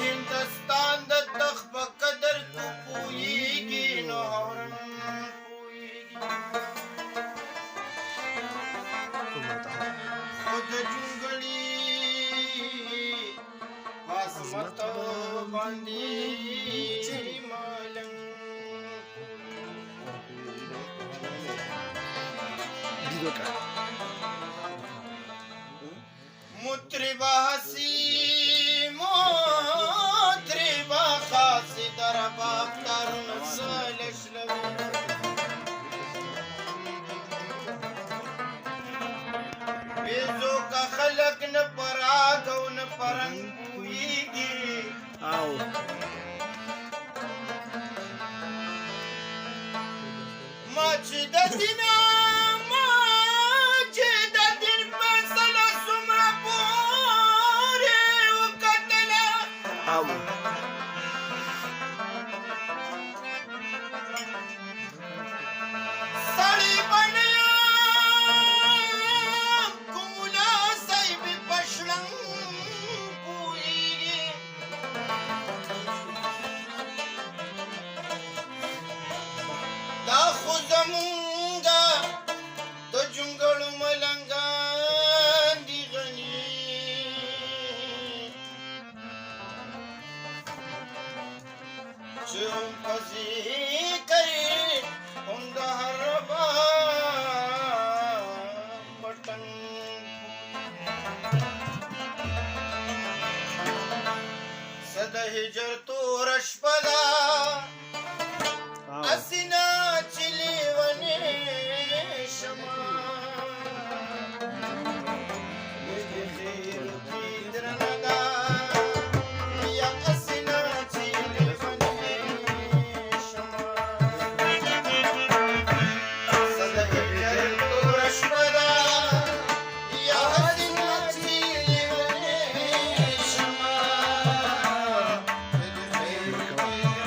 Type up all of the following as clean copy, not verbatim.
هندستان د تخ په قدر تو پوهیږي نو هورن پوهیږي خو د جونګړي عظمت باندې ملنګ مطربه حسی مطربه خاصی در باب دارون سالش لوی بیزو کا خلق نه پراګ او نه پرنګ پویږي او ما چې د دینا ما چې د دین فیصله څومره پورې وکتله او سړی بنیا کوملا صاحب پښړنګ پوهیږي دا خو زمونږه د جونګړو ملنګان دي غني چې هم پسې کوي هم د هر بټن صد هجر تور شپه ده اسینا چلی ونی شما مجھے خیر کی درنگا یا اسینا چلی ونی شما صدا هجر تو رشپدا یا اسینا چلی ونی شما مجھے خیر کی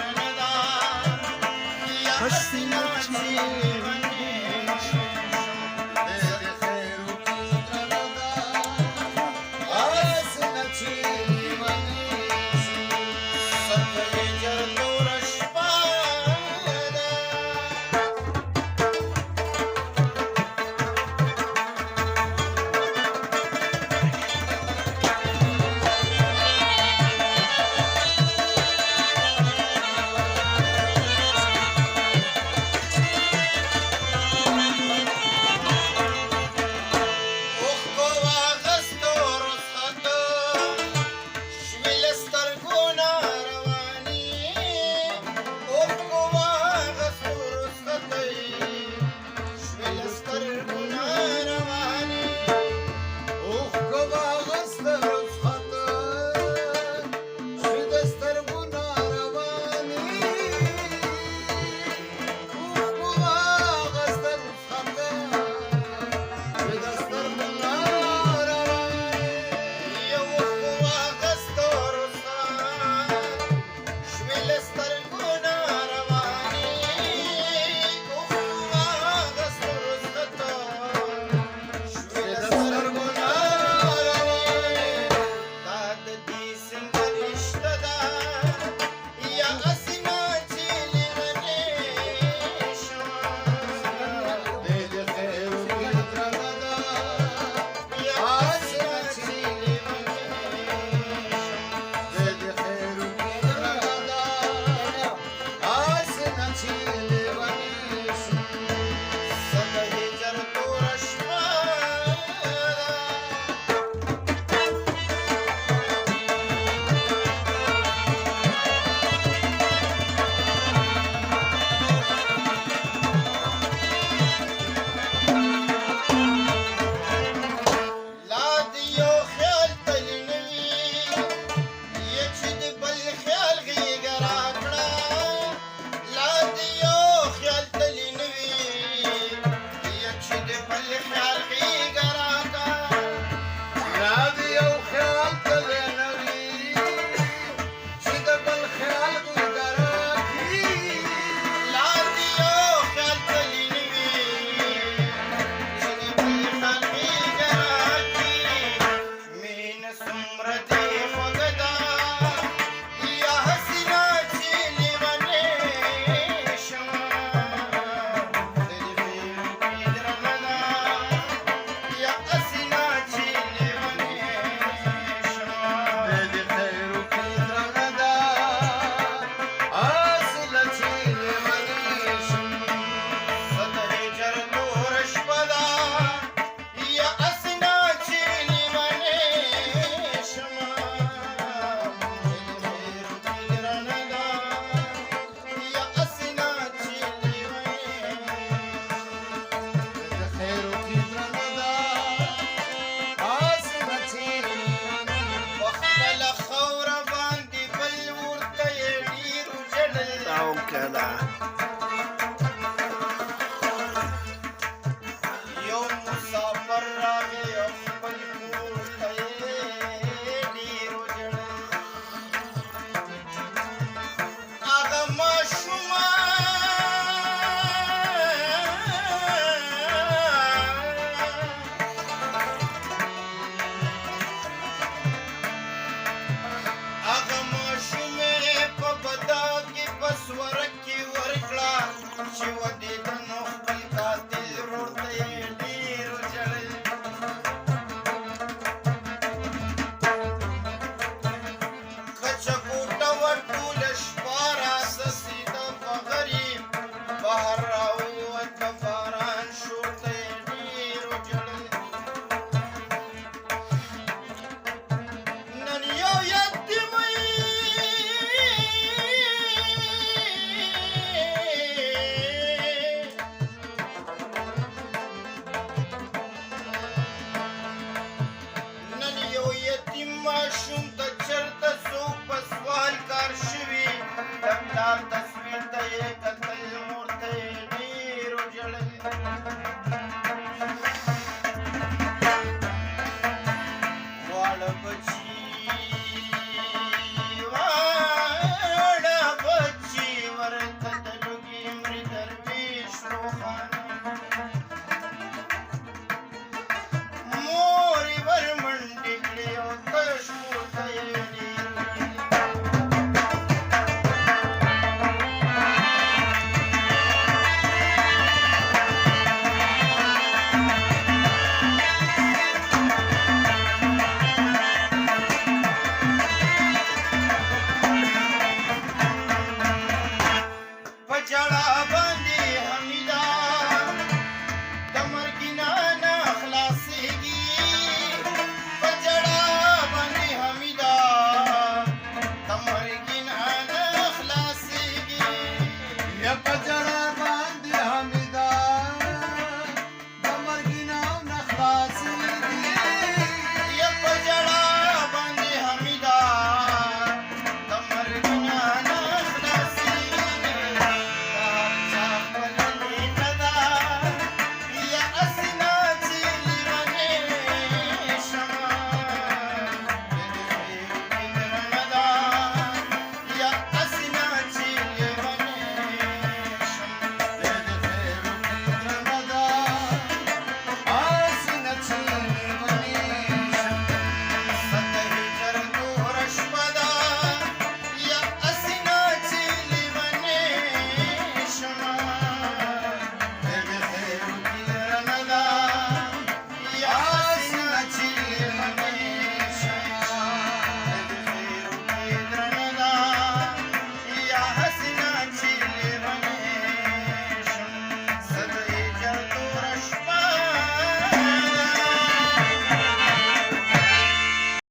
واړه بچي